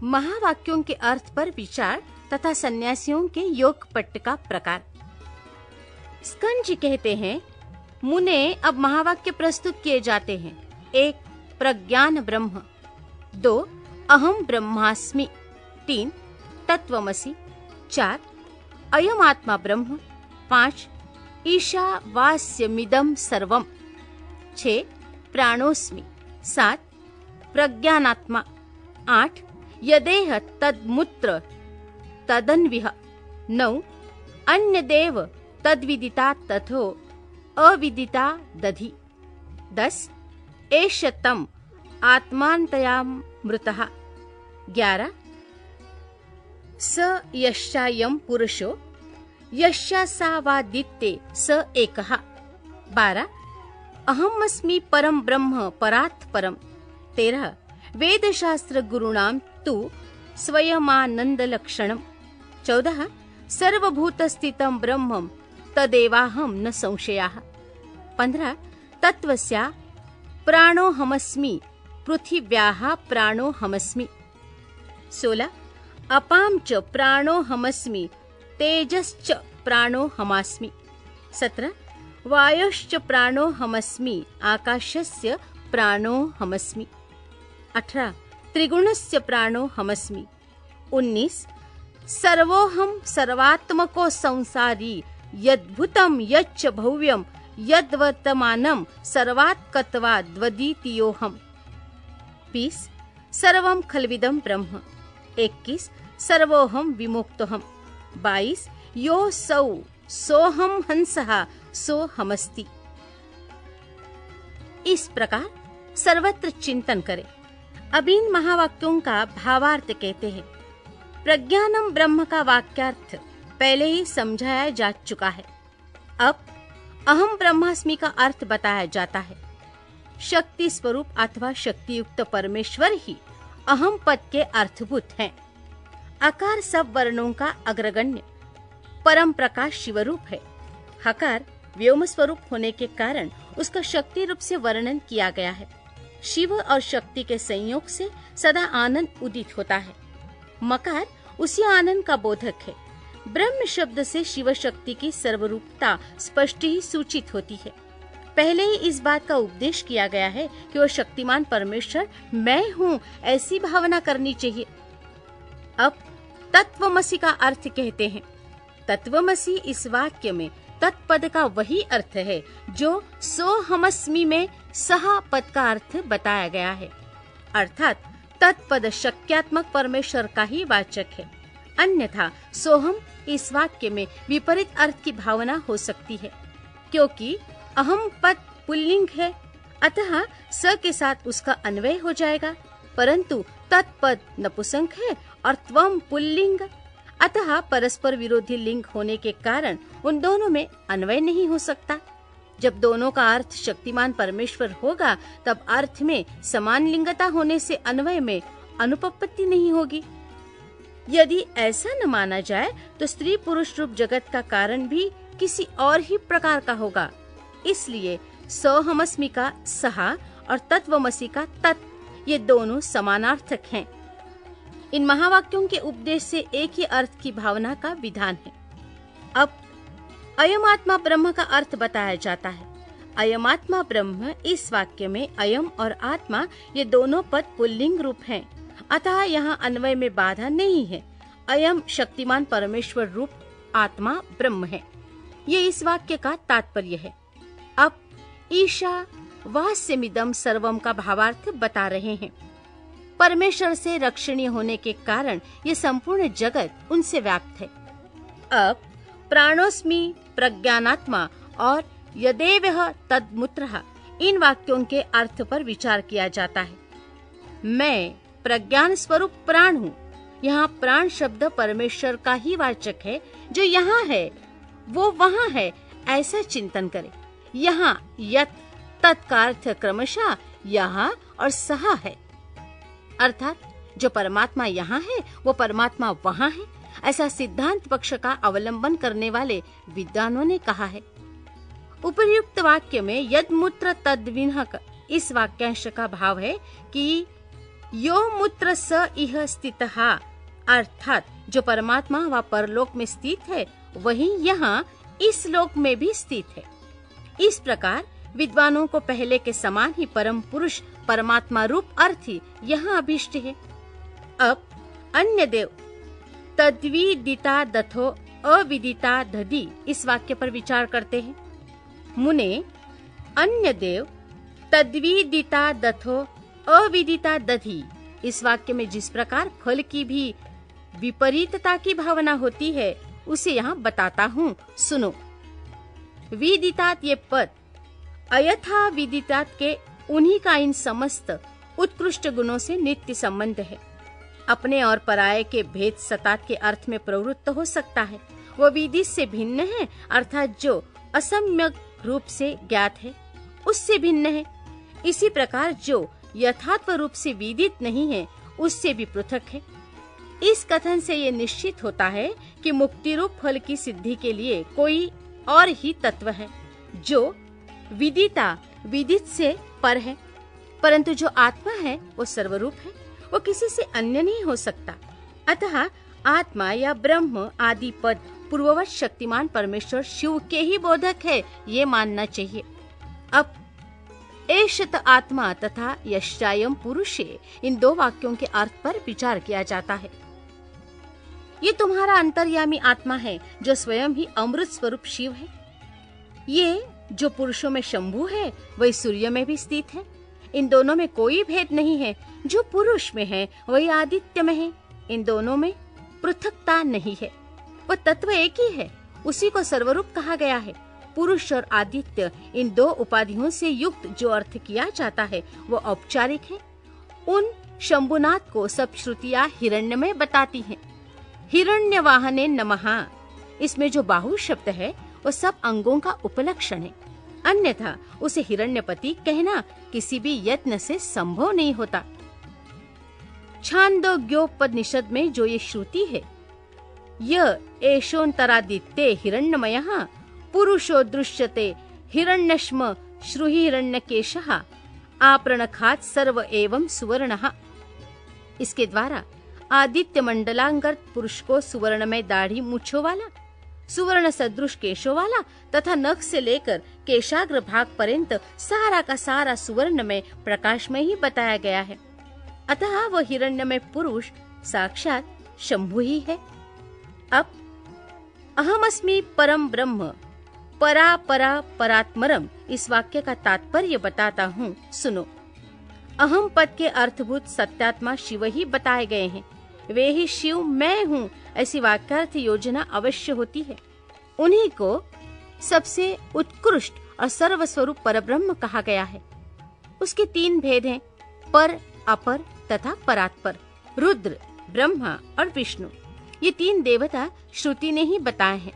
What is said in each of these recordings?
महावाक्यों के अर्थ पर विचार तथा सन्यासियों के योग पट्ट का प्रकार। स्कंद जी कहते हैं, मुने अब महावाक्य प्रस्तुत किए जाते हैं। 1. प्रज्ञान ब्रह्म। 2. अहम ब्रह्मास्मि। 3. तत्वमसि। 4. अयम आत्मा ब्रह्म। 5. ईशावास्यमिदं सर्वम्। 6. प्राणोस्मि। 7. प्रज्ञानात्मा। 8. यदेह तद्मूत्र तदन्विह। 9. अन्यदेव तद्विदिता तथो अविदिता दधि। 10. एष तम आत्मान्तयामृतः। 11. स यश्चायं पुरुषो यश्चासावादित्ये स एकः। 12. अहमस्मि परं ब्रह्म परात् परम्। 13. वेदशास्त्र गुरुणां तु स्वयमानन्दलक्षणम्। 14. सर्वभूतस्थितं ब्रह्मं तदेवाहं न संशयः। 15. तत्त्वस्य प्राणोऽहमस्मि पृथिव्याः प्राणोऽहमस्मि। 16. अपां च प्राणोऽहमस्मि तेजश्च प्राणोऽहमस्मि। 17. वायोश्च प्राणोऽहमस्मि आकाशस्य प्राणोऽहमस्मि। 18. त्रिगुणस्य प्राणोऽहमस्मि। 19. सर्वोऽहं सर्वात्मको संसारी यद्भूतं यच्च भव्यं यद्वर्तमानं सर्वात्कत्वाद्वद्वितीयोऽहम्। 20. सर्वं खल्विदं ब्रह्म। 21. सर्वोऽहं विमुक्तोऽहम्। 22. योऽसौ सोऽहं हंसः सोऽहमस्ति। इस प्रकार सर्वत्र चिंतन करें। अब इन महावाक्यों का भावार्थ कहते हैं। प्रज्ञानम ब्रह्म का वाक्यार्थ पहले ही समझाया जा चुका है। अब अहम ब्रह्मास्मि का अर्थ बताया जाता है। शक्ति स्वरूप अथवा शक्तियुक्त परमेश्वर ही अहम पद के अर्थभूत हैं। आकार सब वर्णों का अग्रगण्य परम प्रकाश शिवरूप है। हकार व्योम स्वरूप होने के कारण उसका शक्ति रूप से वर्णन किया गया है। शिव और शक्ति के संयोग से सदा आनंद उदित होता है। मकार उसी आनंद का बोधक है। ब्रह्म शब्द से शिव शक्ति की सर्वरूपता स्पष्ट ही सूचित होती है। पहले ही इस बात का उपदेश किया गया है कि वह शक्तिमान परमेश्वर मैं हूँ, ऐसी भावना करनी चाहिए। अब तत्वमसि का अर्थ कहते हैं। तत्वमसि इस वाक्य में तत्पद का वही अर्थ है जो सोहमस्मि में सहा पद का अर्थ बताया गया है। अर्थात तत्पद शक्त्यात्मक परमेश्वर का ही वाचक है। अन्यथा सोहम इस वाक्य में विपरीत अर्थ की भावना हो सकती है, क्योंकि अहम पद पुल्लिंग है, अतः स के साथ उसका अन्वय हो जाएगा। परंतु तत्पद नपुंसक है और त्वम पुल्लिंग, अतः परस्पर विरोधी लिंग होने के कारण उन दोनों में अन्वय नहीं हो सकता। जब दोनों का अर्थ शक्तिमान परमेश्वर होगा, तब अर्थ में समान लिंगता होने से अन्वय में अनुपपत्ति नहीं होगी। यदि ऐसा न माना जाए तो स्त्री पुरुष रूप जगत का कारण भी किसी और ही प्रकार का होगा। इसलिए सोहमस्मि का सहा और तत्वमसि का तत् ये दोनों समानार्थक हैं। इन महावाक्यों के उपदेश से एक ही अर्थ की भावना का विधान है। अब अयम आत्मा ब्रह्म का अर्थ बताया जाता है। अयम आत्मा ब्रह्म इस वाक्य में अयम और आत्मा ये दोनों पद पुल्लिंग रूप हैं, अतः यहाँ अन्वय में बाधा नहीं है। अयम शक्तिमान परमेश्वर रूप आत्मा ब्रह्म है, ये इस वाक्य का तात्पर्य है। अब ईशा वास्यमिदं सर्वम का भावार्थ बता रहे हैं। परमेश्वर से रक्षणीय होने के कारण ये संपूर्ण जगत उनसे व्याप्त है। अब प्राणोस्मि, प्रज्ञानात्मा और यदेवः तद्मूत्रः इन वाक्यों के अर्थ पर विचार किया जाता है। मैं प्रज्ञान स्वरूप प्राण हूँ। यहाँ प्राण शब्द परमेश्वर का ही वाचक है। जो यहाँ है वो वहाँ है, ऐसा चिंतन करें। यहाँ यत तत् का अर्थ क्रमशः यहाँ और सहा है, अर्थात जो परमात्मा यहाँ है वो परमात्मा वहाँ है, ऐसा सिद्धांत पक्ष का अवलंबन करने वाले विद्वानों ने कहा है। उपर्युक्त वाक्य में यद मूत्र तद विनः इस वाक्यांश का भाव है कि यो मूत्र स इह स्थितः, अर्थात जो परमात्मा व परलोक में स्थित है वही यहाँ इस लोक में भी स्थित है। इस प्रकार विद्वानों को पहले के समान ही परम पुरुष परमात्मा रूप अर्थ ही यहाँ अभिष्ट है। अब अन्य देव तद्विदिता दथो अविदिता दधि इस वाक्य पर विचार करते हैं। मुने, अन्य देव तद्विदिता दथो अविदिता दधि इस वाक्य में जिस प्रकार फल की भी विपरीतता की भावना होती है उसे यहाँ बताता हूँ, सुनो। विदितात ये पद अयथा विदितात के उन्हीं का इन समस्त उत्कृष्ट गुणों से नित्य संबंध है। अपने और पराये के भेद सतात के अर्थ में प्रवृत्त हो सकता है, वो विदित से भिन्न है, अर्थात जो असम्यक रूप से ज्ञात है उससे भिन्न है। इसी प्रकार जो यथार्थ रूप से विदित नहीं है उससे भी पृथक है। इस कथन से ये निश्चित होता है कि मुक्ति रूप फल की सिद्धि के लिए कोई और ही तत्व है जो विदित से पर है, परंतु जो आत्मा है वो सर्वरूप है, वो किसी से अन्य नहीं हो सकता। अतः आत्मा या ब्रह्म आदि पद पूर्ववत शक्तिमान परमेश्वर शिव के ही बोधक है, ये मानना चाहिए। अब एषत आत्मा तथा यश्चायम पुरुषे इन दो वाक्यों के अर्थ पर विचार किया जाता है। ये तुम्हारा अंतर्यामी आत्मा है जो स्वयं ही अमृत स्वरूप शिव है। ये जो पुरुषों में शंभु है वही सूर्य में भी स्थित है। इन दोनों में कोई भेद नहीं है। जो पुरुष में है वही आदित्य में है। इन दोनों में पृथकता नहीं है, वो तत्व एक ही है। उसी को सर्वरूप कहा गया है। पुरुष और आदित्य इन दो उपाधियों से युक्त जो अर्थ किया जाता है वो औपचारिक है। उन शंभुनाथ को सब श्रुतियां हिरण्य में बताती हैं। हिरण्य वाहने नमः, इसमें जो बाहु शब्द है वो सब अंगों का उपलक्षण है, अन्यथा उसे हिरण्यपति कहना किसी भी यत्न से संभव नहीं होता। छांदोग्योपनिषद में जो ये श्रुति है, यह एषोन्तरादित्ये हिरण्यमयः पुरुषो दृश्यते हिरण्यश्म श्रुहि हिरण्यकेशः आपरणखात् सर्व एवं सुवर्णः, इसके द्वारा आदित्य मंडलांगत पुरुष को सुवर्ण में दाढ़ी मूछों वाला, सुवर्ण सदृश केशों वाला तथा नख से लेकर केशाग्र भाग पर्यंत सारा का सारा सुवर्ण में प्रकाश में ही बताया गया है। अतः वह हिरण्य में पुरुष साक्षात शंभु ही है। अब अहमस्मि परम ब्रह्म परा परा परात्मरम इस वाक्य का तात्पर्य बताता हूँ, सुनो। अहम पद के अर्थभूत सत्यात्मा शिव ही बताए गए हैं। वे ही शिव मैं हूँ ऐसी वाक्यार्थ योजना अवश्य होती है। उन्हीं को सबसे उत्कृष्ट और सर्वस्वरूप परब्रह्म कहा गया है। उसके तीन भेद हैं, पर, अपर तथा परात्पर। रुद्र, ब्रह्मा और विष्णु, ये तीन देवता श्रुति ने ही बताए हैं।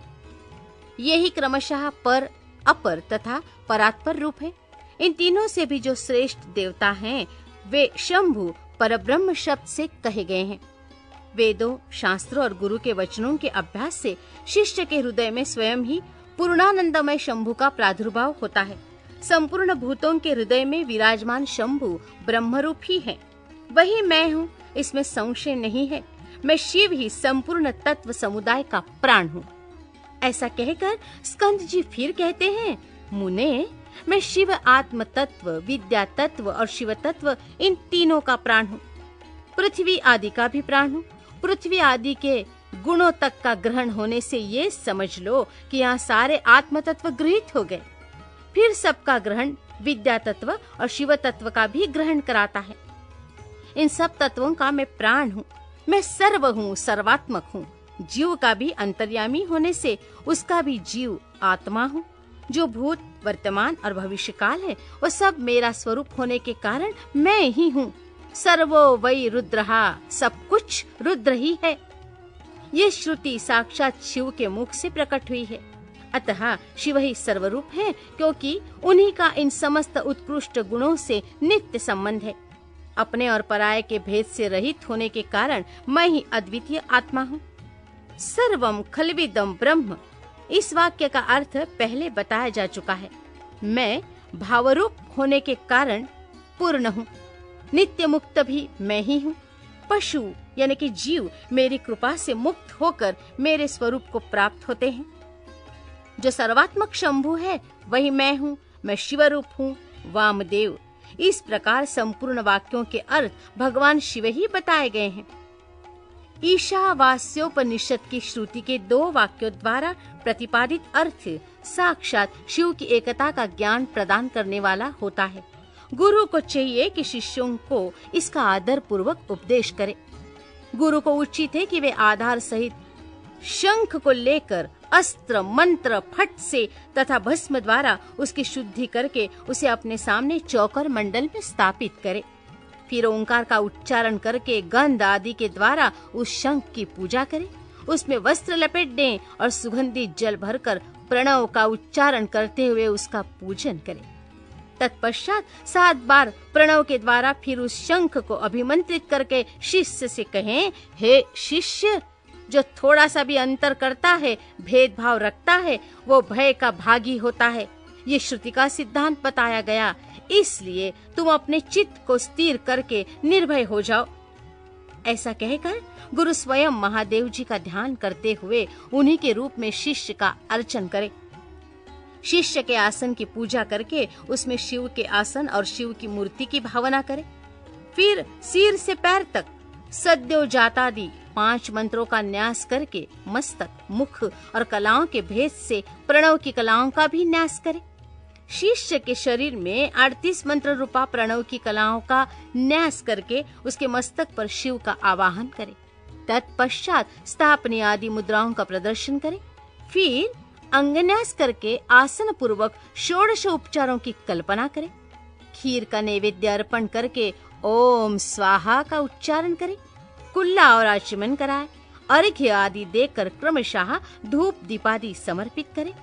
ये ही क्रमशः पर, अपर तथा परात्पर रूप है। इन तीनों से भी जो श्रेष्ठ देवता हैं वे शंभु परब्रह्म शब्द से कहे गए हैं। वेदों, शास्त्रों और गुरु के वचनों के अभ्यास से शिष्य के हृदय में स्वयं ही पूर्णानंदमय शंभु का प्रादुर्भाव होता है। संपूर्ण भूतों के हृदय में विराजमान शंभु ब्रह्मरूप ही है। वही मैं हूँ, इसमें संशय नहीं है। मैं शिव ही संपूर्ण तत्व समुदाय का प्राण हूँ। ऐसा कहकर स्कंद जी फिर कहते हैं, मुने, मैं शिव आत्म तत्व, विद्या तत्व और शिव तत्व इन तीनों का प्राण हूँ। पृथ्वी आदि का भी प्राण हूँ। पृथ्वी आदि के गुणों तक का ग्रहण होने से ये समझ लो कि यहाँ सारे आत्म तत्व गृहीत हो गए। फिर सबका ग्रहण विद्या तत्व और शिव तत्व का भी ग्रहण कराता है। इन सब तत्वों का मैं प्राण हूँ। मैं सर्व हूँ, सर्वात्मक हूँ। जीव का भी अंतर्यामी होने से उसका भी जीव आत्मा हूँ। जो भूत, वर्तमान और भविष्य काल है वो सब मेरा स्वरूप होने के कारण मैं ही हूँ। सर्वो वै रुद्रहा, सब कुछ रुद्र ही है। ये श्रुति साक्षात शिव के मुख से प्रकट हुई है। अतः शिव ही सर्वरूप है, क्योंकि उन्हीं का इन समस्त उत्कृष्ट गुणों से नित्य संबंध है। अपने और पराये के भेद से रहित होने के कारण मैं ही अद्वितीय आत्मा हूँ। सर्वम खलविदम ब्रह्म, इस वाक्य का अर्थ पहले बताया जा चुका है। मैं भावरूप होने के कारण पूर्ण हूँ। नित्य मुक्त भी मैं ही हूँ। पशु यानी कि जीव मेरी कृपा से मुक्त होकर मेरे स्वरूप को प्राप्त होते हैं। जो सर्वात्मक शंभु है वही मैं हूँ, मैं शिवरूप हूँ, वामदेव। इस प्रकार संपूर्ण वाक्यों के अर्थ भगवान शिव ही बताए गए हैं। ईशावास्योपनिषद की श्रुति के 2 वाक्यों द्वारा प्रतिपादित अर्थ साक्षात शिव की एकता का ज्ञान प्रदान करने वाला होता है। गुरु को चाहिए कि शिष्यों को इसका आदर पूर्वक उपदेश करे। गुरु को उचित है कि वे आधार सहित शंख को लेकर अस्त्र मंत्र फट से तथा भस्म द्वारा उसकी शुद्धि करके उसे अपने सामने चौकर मंडल में स्थापित करे। फिर ओंकार का उच्चारण करके गंध आदि के द्वारा उस शंख की पूजा करे। उसमें वस्त्र लपेट दें और सुगंधित जल भरकर प्रणव का उच्चारण करते हुए उसका पूजन करें। तत्पश्चात 7 बार प्रणव के द्वारा फिर उस शंख को अभिमंत्रित करके शिष्य से कहें, हे शिष्य, जो थोड़ा सा भी अंतर करता है, भेदभाव रखता है, वो भय का भागी होता है। ये श्रुति का सिद्धांत बताया गया, इसलिए तुम अपने चित्त को स्थिर करके निर्भय हो जाओ। ऐसा कहकर गुरु स्वयं महादेव जी का ध्यान करते हुए उन्हीं के रूप में शिष्य का अर्चन करे। शिष्य के आसन की पूजा करके उसमें शिव के आसन और शिव की मूर्ति की भावना करे। फिर सिर से पैर तक सद्यो जातादि 5 मंत्रों का न्यास करके मस्तक, मुख और कलाओं के भेद से प्रणव की कलाओं का भी न्यास करे। शिष्य के शरीर में 38 मंत्र रूपा प्रणव की कलाओं का न्यास करके उसके मस्तक पर शिव का आवाहन करे। तत्पश्चात स्थापनी आदि मुद्राओं का प्रदर्शन करे। फिर अंगन्यास करके आसन पूर्वक 16 उपचारों की कल्पना करे। खीर का नैवेद्य अर्पण करके ओम स्वाहा का उच्चारण करे। कुल्ला और आचमन कराए। अर्घ्य आदि देकर क्रमशः धूप दीपादि समर्पित करे।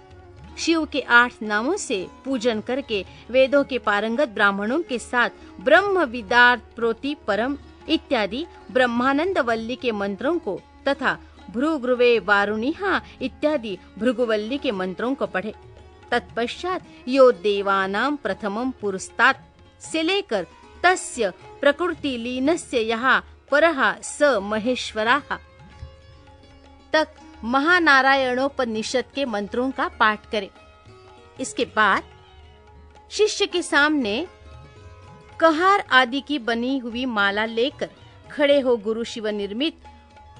शिव के 8 नामों से पूजन करके वेदों के पारंगत ब्राह्मणों के साथ ब्रह्म विदार्थ प्रोति परम इत्यादि ब्रह्मानंद वल्ली के मंत्रों को तथा भृगुवे वारुणिहा इत्यादि भृगुवल्ली के मंत्रों को पढ़े। तत्पश्चात यो देवानां प्रथमं पुरस्तात् से लेकर तस्य प्रकृति लीनस्य यहाँ परः स महेश्वराः तक महानारायणोपनिषद के मंत्रों का पाठ करें। इसके बाद शिष्य के सामने कहार आदि की बनी हुई माला लेकर खड़े हो गुरु शिव निर्मित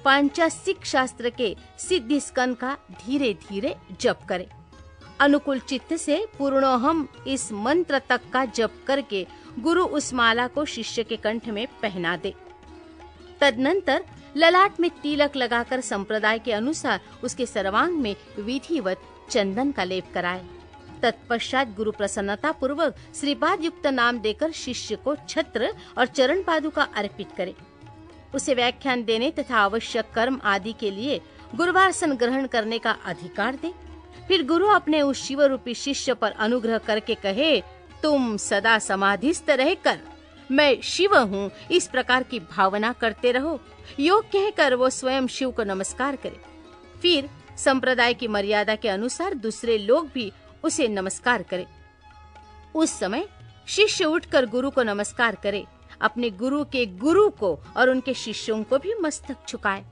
पांचासिक शास्त्र के सिद्धि स्कंद का धीरे धीरे जप करें। अनुकूल चित्त से पूर्णोहम इस मंत्र तक का जप करके गुरु उस माला को शिष्य के कंठ में पहना दे। तदनंतर ललाट में तिलक लगाकर संप्रदाय के अनुसार उसके सर्वांग में विधिवत चंदन का लेप कराए। तत्पश्चात गुरु प्रसन्नता पूर्वक श्रीपाद युक्त नाम देकर शिष्य को छत्र और चरण पादुका अर्पित करे। उसे व्याख्यान देने तथा आवश्यक कर्म आदि के लिए गुरुवासन ग्रहण करने का अधिकार दे। फिर गुरु अपने उस शिव रूपी शिष्य पर अनुग्रह करके कहे, तुम सदा समाधिस्थ रहकर मैं शिव हूँ इस प्रकार की भावना करते रहो। योग कहकर वो स्वयं शिव को नमस्कार करे। फिर संप्रदाय की मर्यादा के अनुसार दूसरे लोग भी उसे नमस्कार करें। उस समय शिष्य उठकर गुरु को नमस्कार करे। अपने गुरु के गुरु को और उनके शिष्यों को भी मस्तक झुकाए।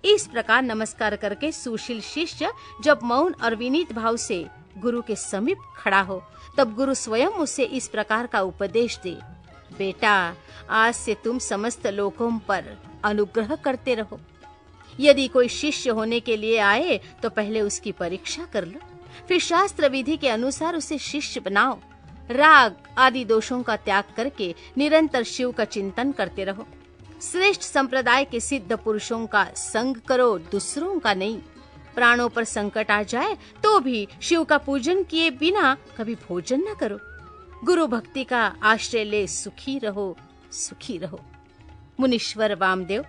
इस प्रकार नमस्कार करके सुशील शिष्य जब मौन और विनीत भाव से गुरु के समीप खड़ा हो, तब गुरु स्वयं उसे इस प्रकार का उपदेश दे, बेटा, आज से तुम समस्त लोकों पर अनुग्रह करते रहो। यदि कोई शिष्य होने के लिए आए तो पहले उसकी परीक्षा कर लो, फिर शास्त्र विधि के अनुसार उसे शिष्य बनाओ। राग आदि दोषों का त्याग करके निरंतर शिव का चिंतन करते रहो। श्रेष्ठ संप्रदाय के सिद्ध पुरुषों का संग करो, दूसरों का नहीं। प्राणों पर संकट आ जाए तो भी शिव का पूजन किए बिना कभी भोजन न करो। गुरु भक्ति का आश्रय ले सुखी रहो, सुखी रहो। मुनीश्वर वामदेव,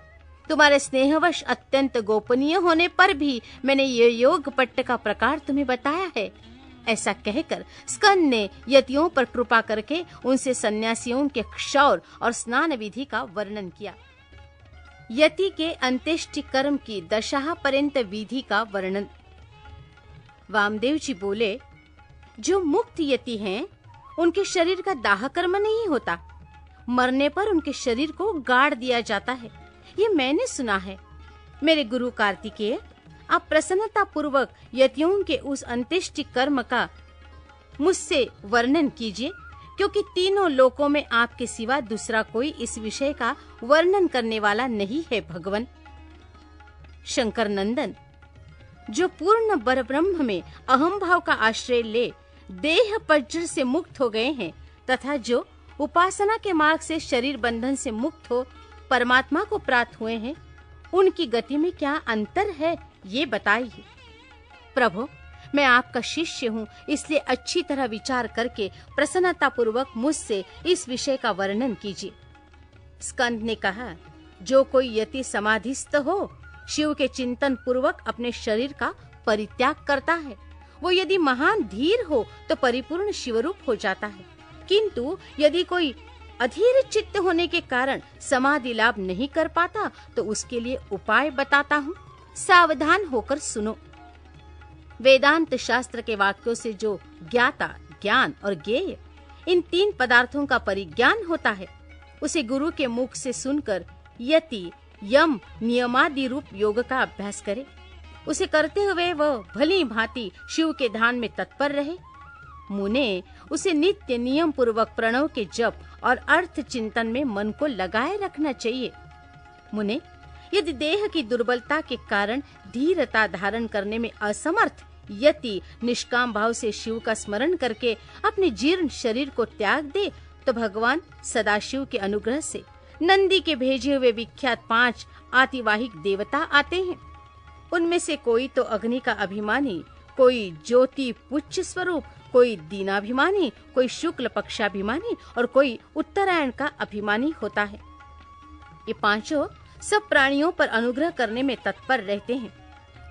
तुम्हारे स्नेहवश अत्यंत गोपनीय होने पर भी मैंने ये योग पट्ट का प्रकार तुम्हें बताया है। ऐसा कहकर स्कंद ने यतियों पर कृपा करके उनसे सन्यासियों के क्षौर और स्नान विधि का वर्णन किया। यति के अंत्येष्टि कर्म की दशा पर्यंत विधि का वर्णन। वामदेव जी बोले, जो मुक्त यति हैं, उनके शरीर का दाह कर्म नहीं होता। मरने पर उनके शरीर को गाड़ दिया जाता है। ये मैंने सुना है। मेरे गुरु कार्तिकेय, आप प्रसन्नता पूर्वक यतियों के उस अंत्येष्टि कर्म का मुझसे वर्णन कीजिए, क्योंकि तीनों लोकों में आपके सिवा दूसरा कोई इस विषय का वर्णन करने वाला नहीं है भगवन। शंकर नंदन, जो पूर्ण परब्रह्म में अहम भाव का आश्रय ले देह पज्र से मुक्त हो गए हैं तथा जो उपासना के मार्ग से शरीर बंधन से मुक्त हो परमात्मा को प्राप्त हुए हैं, उनकी गति में क्या अंतर है, ये बताइए। प्रभु, मैं आपका शिष्य हूँ, इसलिए अच्छी तरह विचार करके प्रसन्नता पूर्वक मुझसे इस विषय का वर्णन कीजिए। स्कंद ने कहा, जो कोई यति समाधिस्थ हो, शिव के चिंतन पूर्वक अपने शरीर का परित्याग करता है, वो यदि महान धीर हो तो परिपूर्ण शिवरूप हो जाता है। किंतु यदि कोई अधीर चित्त होने के कारण समाधि लाभ नहीं कर पाता तो उसके लिए उपाय बताता हूँ, सावधान होकर सुनो। वेदांत शास्त्र के वाक्यों से जो ज्ञाता, ज्ञान और ज्ञेय, इन तीन पदार्थों का परिज्ञान होता है, उसे गुरु के मुख से सुनकर यति यम नियमादि रूप योग का अभ्यास करे। उसे करते हुए वह भली भांति शिव के ध्यान में तत्पर रहे। मुने, उसे नित्य नियम पूर्वक प्रणव के जप और अर्थ चिंतन में मन को लगाए रखना चाहिए। मुने, यदि देह की दुर्बलता के कारण धीरता धारण करने में असमर्थ यति निष्काम भाव से शिव का स्मरण करके अपने जीर्ण शरीर को त्याग दे, तो भगवान सदाशिव के अनुग्रह से नंदी के भेजे हुए विख्यात 5 आतिवाहिक देवता आते हैं। उनमें से कोई तो अग्नि का अभिमानी, कोई ज्योति पुच्छ स्वरूप, कोई दीनाभिमानी, कोई शुक्ल पक्षाभिमानी और कोई उत्तरायण का अभिमानी होता है। ये पांचों सब प्राणियों पर अनुग्रह करने में तत्पर रहते हैं।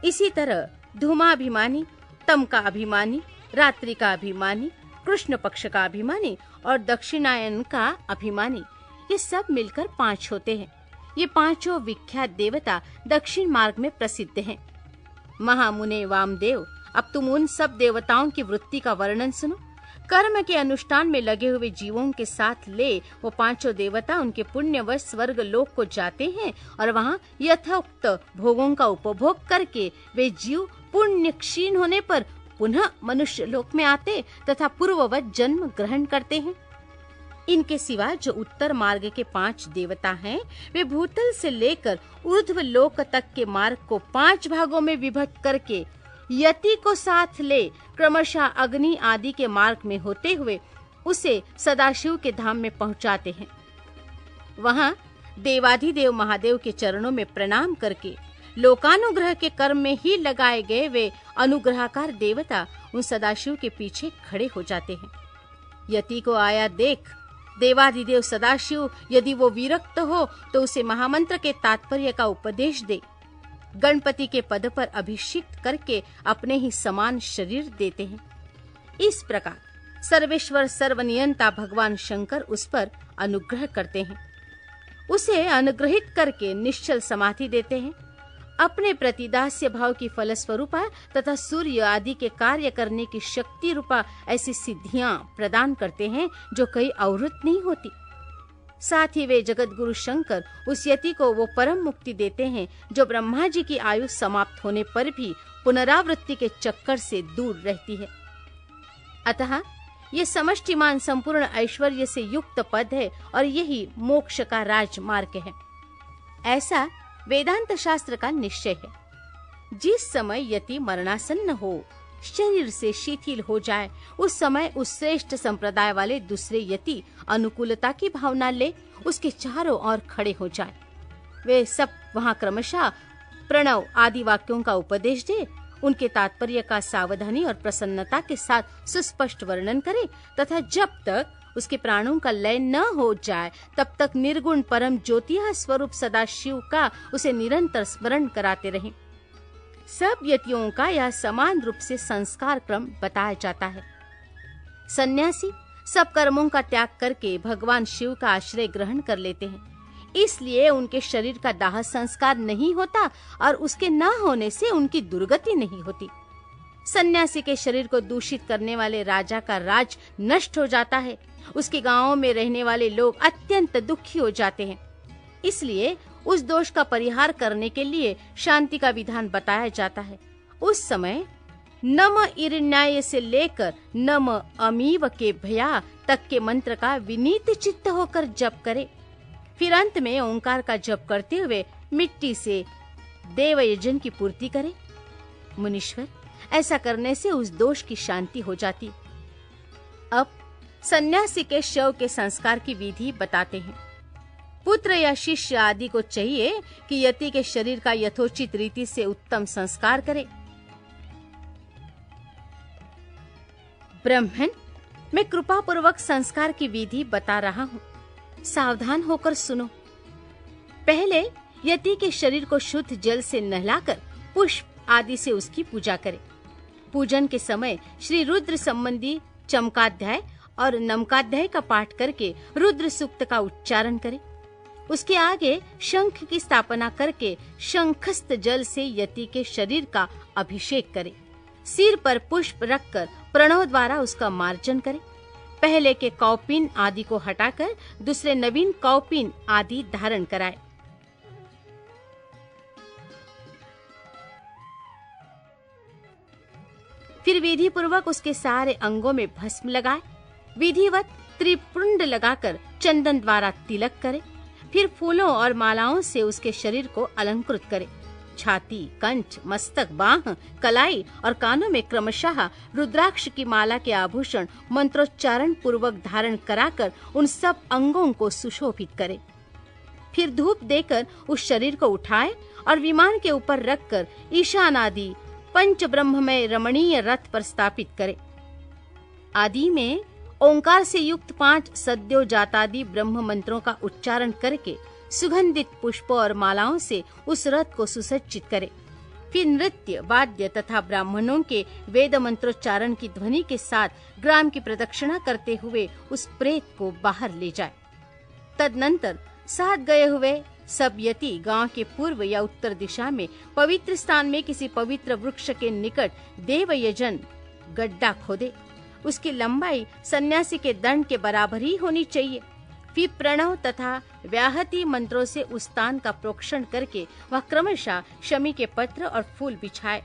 इसी तरह धूमाभिमानी, तम का अभिमानी, रात्रि का अभिमानी, कृष्ण पक्ष का अभिमानी और दक्षिणायन का अभिमानी, ये सब मिलकर 5 होते हैं। ये पांचों विख्यात देवता दक्षिण मार्ग में प्रसिद्ध हैं। महामुने वामदेव, अब तुम उन सब देवताओं की वृत्ति का वर्णन सुनो। कर्म के अनुष्ठान में लगे हुए जीवों के साथ ले वो पांचों देवता उनके पुण्यवश स्वर्ग लोक को जाते हैं और वहाँ यथोक्त भोगों का उपभोग करके वे जीव पुण्य क्षीण होने पर पुनः मनुष्य लोक में आते तथा पूर्ववत जन्म ग्रहण करते हैं। इनके सिवा जो उत्तर मार्ग के 5 देवता हैं, वे भूतल से लेकर ऊर्ध्व लोक तक के मार्ग को 5 भागों में विभक्त करके यति को साथ ले क्रमशः अग्नि आदि के मार्ग में होते हुए उसे सदाशिव के धाम में पहुंचाते हैं। वहां देवाधिदेव महादेव के चरणों में प्रणाम करके लोकानुग्रह के कर्म में ही लगाए गए वे अनुग्रहकार देवता उन सदाशिव के पीछे खड़े हो जाते हैं। यति को आया देख देवाधिदेव सदाशिव यदि वो विरक्त हो तो उसे महामंत्र के तात्पर्य का उपदेश दे। गणपति के पद पर अभिषिक्त करके अपने ही समान शरीर देते हैं। इस प्रकार सर्वेश्वर सर्वनियंता भगवान शंकर उस पर अनुग्रह करते हैं। उसे अनुग्रहित करके निश्चल समाधि देते हैं। अपने प्रतिदास्य भाव की फलस्वरूपा तथा सूर्य आदि के कार्य करने की शक्ति रूपा ऐसी सिद्धियां प्रदान करते हैं जो कहीं अवरुद्ध नहीं होती। साथ ही वे जगत गुरु शंकर उस यति को वो परम मुक्ति देते हैं जो ब्रह्मा जी की आयु समाप्त होने पर भी पुनरावृत्ति के चक्कर से दूर रहती है। अतः ये समष्टिमान संपूर्ण ऐश्वर्य से युक्त पद है और यही मोक्ष का राजमार्ग है, ऐसा वेदांत शास्त्र का निश्चय है। जिस समय यति मरणासन्न हो, शरीर से शिथिल हो जाए, उस समय उस श्रेष्ठ संप्रदाय वाले दूसरे यति अनुकूलता की भावना ले उसके चारों ओर खड़े हो जाए। वे सब वहां क्रमशः प्रणव आदि वाक्यों का उपदेश दे, उनके तात्पर्य का सावधानी और प्रसन्नता के साथ सुस्पष्ट वर्णन करे तथा जब तक उसके प्राणों का लय न हो जाए तब तक निर्गुण परम ज्योतिः स्वरूप सदाशिव का उसे निरंतर स्मरण कराते रहें। सब यतियों का यह समान रूप से संस्कार क्रम बताया जाता है। सन्यासी सब कर्मों का त्याग करके भगवान शिव का आश्रय ग्रहण कर लेते हैं, इसलिए उनके शरीर का दाह संस्कार नहीं होता और उसके न होने से उनकी दुर्गति नहीं होती। सन्यासी के शरीर को दूषित करने वाले राजा का राज नष्ट हो जाता है। उसके गांवों में रहने वाले लोग अत्यंत दुखी हो जाते हैं। इसलिए उस दोष का परिहार करने के लिए शांति का विधान बताया जाता है। उस समय नम इरण्याय से लेकर नम अमीव के भया तक के मंत्र का विनीत चित्त होकर जप करे। फिर अंत में ओंकार का जप करते हुए मिट्टी से देव यजन की पूर्ति करे। मुनीश्वर, ऐसा करने से उस दोष की शांति हो जाती। अब सन्यासी के शव के संस्कार की विधि बताते हैं। पुत्र या शिष्य आदि को चाहिए कि यति के शरीर का यथोचित रीति से उत्तम संस्कार करे। ब्राह्मण, मैं कृपा पूर्वक संस्कार की विधि बता रहा हूँ, सावधान होकर सुनो। पहले यति के शरीर को शुद्ध जल से नहलाकर पुष्प आदि से उसकी पूजा करें। पूजन के समय श्री रुद्र संबंधी चमकाध्याय और नमकाध्याय का पाठ करके रुद्र सूक्त का उच्चारण करें। उसके आगे शंख की स्थापना करके शंखस्थ जल से यति के शरीर का अभिषेक करें। सिर पर पुष्प रखकर प्रणव द्वारा उसका मार्जन करें। पहले के कौपीन आदि को हटाकर दूसरे नवीन कौपीन आदि धारण कराएं। फिर विधि पूर्वक उसके सारे अंगों में भस्म लगाए। विधिवत त्रिपुंड लगाकर चंदन द्वारा तिलक करे। फिर फूलों और मालाओं से उसके शरीर को अलंकृत करे। छाती, कंठ, मस्तक, बाह, कलाई और कानों में क्रमशः रुद्राक्ष की माला के आभूषण मंत्रोच्चारण पूर्वक धारण कराकर उन सब अंगों को सुशोभित करे। फिर धूप देकर उस शरीर को उठाए और विमान के ऊपर रखकर ईशान आदि पंच ब्रह्ममय रमणीय रथ पर स्थापित करे। आदि में ओंकार से युक्त 5 सद्यो जातादि ब्रह्म मंत्रों का उच्चारण करके सुगंधित पुष्पों और मालाओं से उस रथ को सुसज्जित करे। फिर नृत्य, वाद्य तथा ब्राह्मणों के वेद मंत्रोच्चारण की ध्वनि के साथ ग्राम की प्रदक्षिणा करते हुए उस प्रेत को बाहर ले जाए। तदनंतर साथ गए हुए सब यति गांव के पूर्व या उत्तर दिशा में पवित्र स्थान में किसी पवित्र वृक्ष के निकट देवयजन गड्ढा खोदे। उसकी लंबाई सन्यासी के दंड के बराबर ही होनी चाहिए। फिर प्रणव तथा व्याहति मंत्रों से उस स्थान का प्रोक्षण करके वह क्रमशः शमी के पत्र और फूल बिछाए।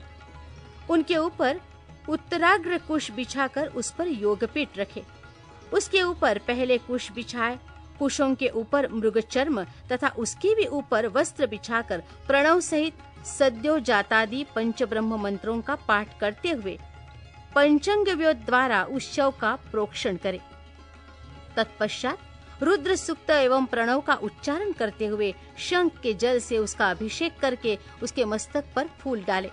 उनके ऊपर उत्तराग्र कुश बिछाकर उस पर योगपीठ रखे। उसके ऊपर पहले कुश बिछाए। कुशों के ऊपर मृगचर्म तथा उसके भी ऊपर वस्त्र बिछाकर प्रणव सहित सद्यो जातादि पंचब्रह्म मंत्रों का पाठ करते हुए पंचंग व्योत द्वारा उस शव का प्रोक्षण करे। तत्पश्चात रुद्र सूक्त एवं प्रणव का उच्चारण करते हुए शंख के जल से उसका अभिषेक करके उसके मस्तक पर फूल डाले।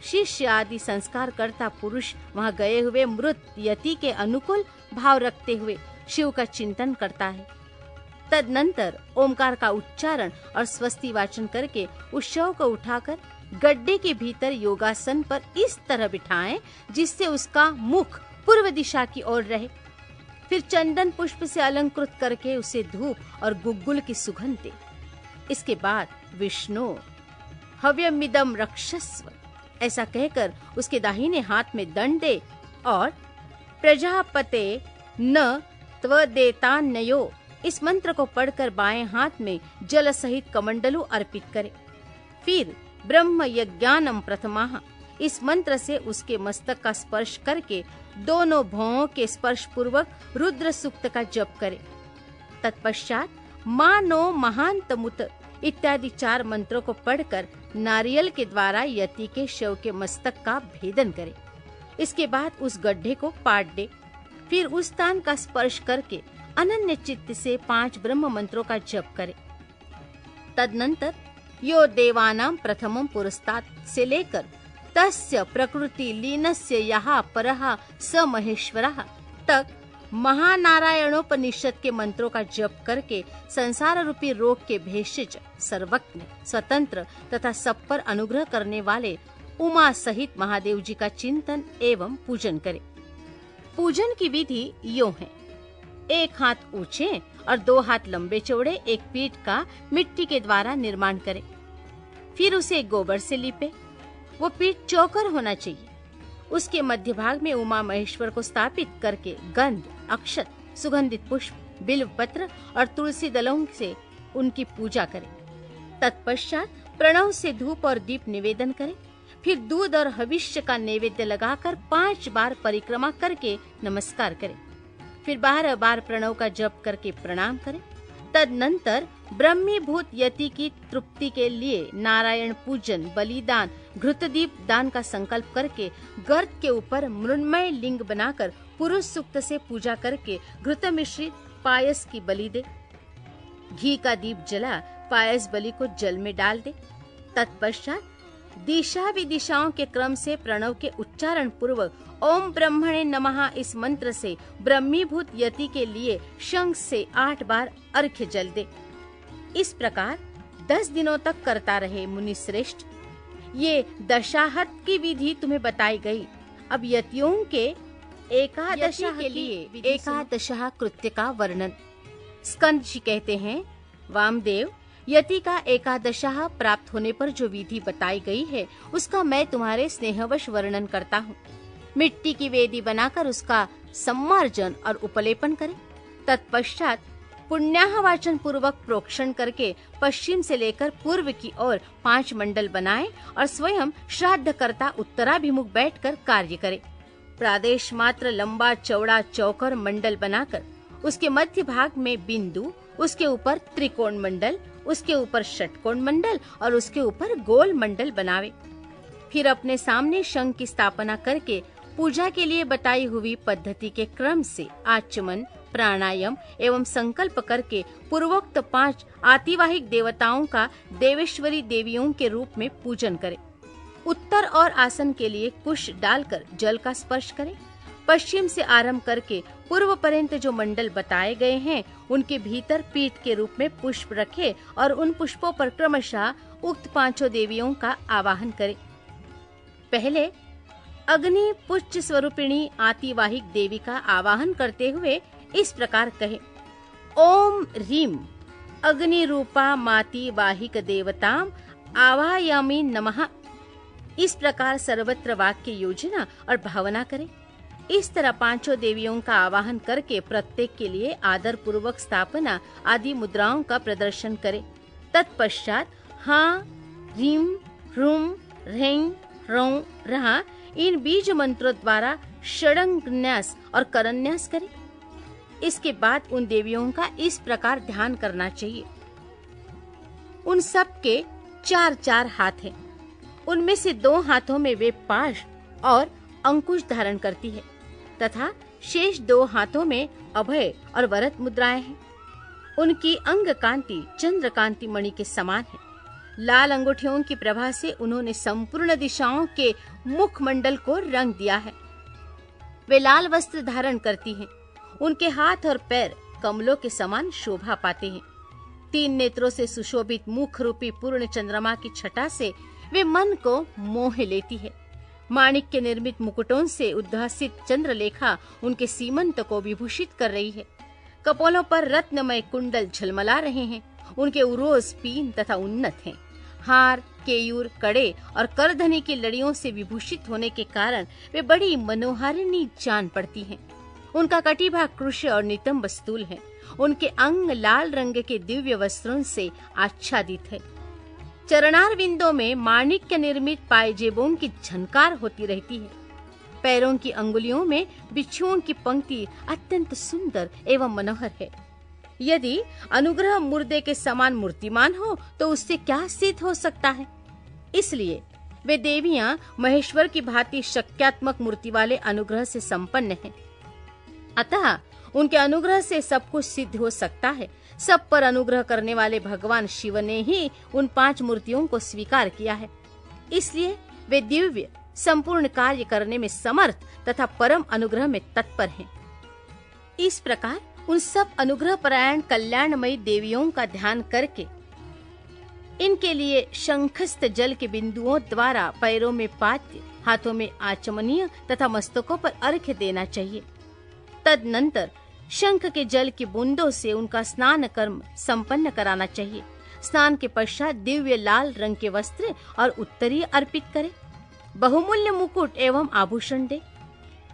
शिष्य आदि संस्कार करता पुरुष वहां गए हुए मृत यति के अनुकूल भाव रखते हुए शिव का चिंतन करता है। तदनंतर ओमकार का उच्चारण और स्वस्ति वाचन करके उस शव को उठाकर गड्ढे के भीतर योगासन पर इस तरह बिठाएं जिससे उसका मुख पूर्व दिशा की ओर रहे। फिर चंदन पुष्प से अलंकृत करके उसे धूप और गुग्गुल की सुगंध दे। इसके बाद विष्णु हव्यमिदं रक्षस्व ऐसा कहकर उसके दाहिने हाथ में दंड दे और प्रजापते न त्वदेतान्यो इस मंत्र को पढ़कर बाएं हाथ में जल सहित कमंडलू अर्पित करे। फिर ब्रह्म यज्ञानम प्रथमाः इस मंत्र से उसके मस्तक का स्पर्श करके दोनों भौं के स्पर्श पूर्वक रुद्र सूक्त का जप करे। तत्पश्चात मानो महांतमुत इत्यादि 4 मंत्रों को पढ़कर नारियल के द्वारा यति के शव के मस्तक का भेदन करे। इसके बाद उस गड्ढे को पाट दे। फिर उस स्थान का स्पर्श करके अनन्य चित्त से 5 ब्रह्म मंत्रों का जप करे। तदनंतर यो देवानां प्रथमं पुरस्तात् से लेकर तस्य प्रकृति लीनस्य यहा परः स महेश्वरः तक महानारायणोपनिषद के मंत्रों का जप करके संसार रूपी रोग के भेषज, सर्वज्ञ, स्वतंत्र तथा सब पर अनुग्रह करने वाले उमा सहित महादेव जी का चिंतन एवं पूजन करे। पूजन की विधि यों है। 1 हाथ ऊंचे और 2 हाथ लंबे चौड़े एक पीठ का मिट्टी के द्वारा निर्माण करे। फिर उसे गोबर से लीपे। वो पीठ चौकर होना चाहिए। उसके मध्य भाग में उमा महेश्वर को स्थापित करके गंध, अक्षत, सुगंधित पुष्प, बिल्व पत्र और तुलसी दलों से उनकी पूजा करें। तत्पश्चात प्रणव से धूप और दीप निवेदन करें। फिर दूध और हविष्य का नैवेद्य लगाकर 5 बार परिक्रमा करके नमस्कार करें। फिर 12 बार प्रणव का जप करके प्रणाम करें। तदनंतर ब्रह्मीभूत यति की तृप्ति के लिए नारायण पूजन, बलिदान, घृतदीप दान का संकल्प करके गर्त के ऊपर मृण्मय लिंग बनाकर पुरुष सूक्त से पूजा करके घृत मिश्रित पायस की बलि दे। घी का दीप जला पायस बलि को जल में डाल दे। तत्पश्चात दिशा विदिशाओं के क्रम से प्रणव के उच्चारण पूर्वक ओम ब्रह्मणे नमः इस मंत्र से ब्रह्मीभूत यति के लिए शंख से 8 बार अर्घ्य जल दे। इस प्रकार 10 दिनों तक करता रहे मुनि श्रेष्ठ। ये दशाहत की विधि तुम्हें बताई गई। अब यतियों के एकादशी के लिए एकादशः कृत्य का वर्णन। स्कंद जी कहते हैं, वामदेव, यति का एकादशः प्राप्त होने पर जो विधि बताई गई है उसका मैं तुम्हारे स्नेहवश वर्णन करता हूँ। मिट्टी की वेदी बनाकर उसका सम्मार्जन और उपलेपन करें। तत्पश्चात पुण्याहवाचन पूर्वक प्रोक्षण करके पश्चिम से लेकर पूर्व की ओर 5 मंडल बनाएं और स्वयं श्राद्धकर्ता उत्तराभिमुख बैठकर कार्य करे। प्रादेश मात्र लंबा चौड़ा चौकर मंडल बनाकर उसके मध्य भाग में बिंदु, उसके ऊपर त्रिकोण मंडल, उसके ऊपर षटकोण मंडल और उसके ऊपर गोल मंडल बनावे। फिर अपने सामने शंख की स्थापना करके पूजा के लिए बताई हुई पद्धति के क्रम से आचमन, प्राणायाम एवं संकल्प करके पूर्वोक्त 5 आतिवाहिक देवताओं का देवेश्वरी देवियों के रूप में पूजन करें। उत्तर और आसन के लिए कुश डालकर जल का स्पर्श करें। पश्चिम से आरंभ करके पूर्व पर्यंत जो मंडल बताए गए हैं उनके भीतर पीठ के रूप में पुष्प रखे और उन पुष्पों पर क्रमशः उक्त 5 देवियों का आवाहन करें। पहले अग्नि पुष्ट स्वरूपिणी आतिवाहिक देवी का आवाहन करते हुए इस प्रकार कहे, ओम ह्रीम अग्नि रूपा माति वाहिक देवताम आवाहयामि नमः। इस प्रकार सर्वत्र वाक्य योजना और भावना करें। इस तरह 5 देवियों का आवाहन करके प्रत्येक के लिए आदर पूर्वक स्थापना आदि मुद्राओं का प्रदर्शन करें। तत्पश्चात हाँ, ह्रीम, ह्रूम, ह्रैं, ह्रौं, रहा इन बीज मंत्रों द्वारा षडंगन्यास और करन्यास करें। इसके बाद उन देवियों का इस प्रकार ध्यान करना चाहिए। उन सब के 4-4 हाथ हैं। उनमें से 2 हाथों में वे पाश और अंकुश धारण करती है तथा शेष 2 हाथों में अभय और वरद मुद्राएं हैं। उनकी अंग कांति चंद्रकांति मणि के समान है। लाल अंगूठियों की प्रभा से उन्होंने संपूर्ण दिशाओं के मुख मंडल को रंग दिया है। वे लाल वस्त्र धारण करती हैं। उनके हाथ और पैर कमलों के समान शोभा पाते हैं। 3 नेत्रों से सुशोभित मुख रूपी पूर्ण चंद्रमा की छटा से वे मन को मोह लेती है। माणिक के निर्मित मुकुटों से उद्भासित चंद्रलेखा उनके सीमंत को विभूषित कर रही है। कपोलों पर रत्नमय कुंडल झलमला रहे हैं। उनके उरोज पीन तथा उन्नत हैं। हार, केयूर, कड़े और करधनी की लड़ियों से विभूषित होने के कारण वे बड़ी मनोहारिणी जान पड़ती हैं। उनका कटिभाग कृश और नितंब स्थूल है। उनके अंग लाल रंग के दिव्य वस्त्रों से आच्छादित है। चरणार बिंदों में माणिक्य निर्मित पायजेबों की झनकार होती रहती है। पैरों की अंगुलियों में बिच्छुओं की पंक्ति अत्यंत सुंदर एवं मनोहर है। यदि अनुग्रह मुर्दे के समान मूर्तिमान हो तो उससे क्या सिद्ध हो सकता है। इसलिए वे देवियां महेश्वर की भांति शक्त्यात्मक मूर्ति वाले अनुग्रह से संपन्न हैं। अतः उनके अनुग्रह से सब कुछ सिद्ध हो सकता है। सब पर अनुग्रह करने वाले भगवान शिव ने ही उन 5 मूर्तियों को स्वीकार किया है। इसलिए वे दिव्य संपूर्ण कार्य करने में समर्थ तथा परम अनुग्रह में तत्पर हैं। इस प्रकार उन सब अनुग्रह परायण कल्याणमयी देवियों का ध्यान करके इनके लिए शंखस्थ जल के बिंदुओं द्वारा पैरों में पाद्य, हाथों में आचमनीय तथा मस्तकों पर अर्घ्य देना चाहिए। तदनंतर शंख के जल की बूंदों से उनका स्नान कर्म संपन्न कराना चाहिए। स्नान के पश्चात दिव्य लाल रंग के वस्त्र और उत्तरीय अर्पित करें। बहुमूल्य मुकुट एवं आभूषण दे।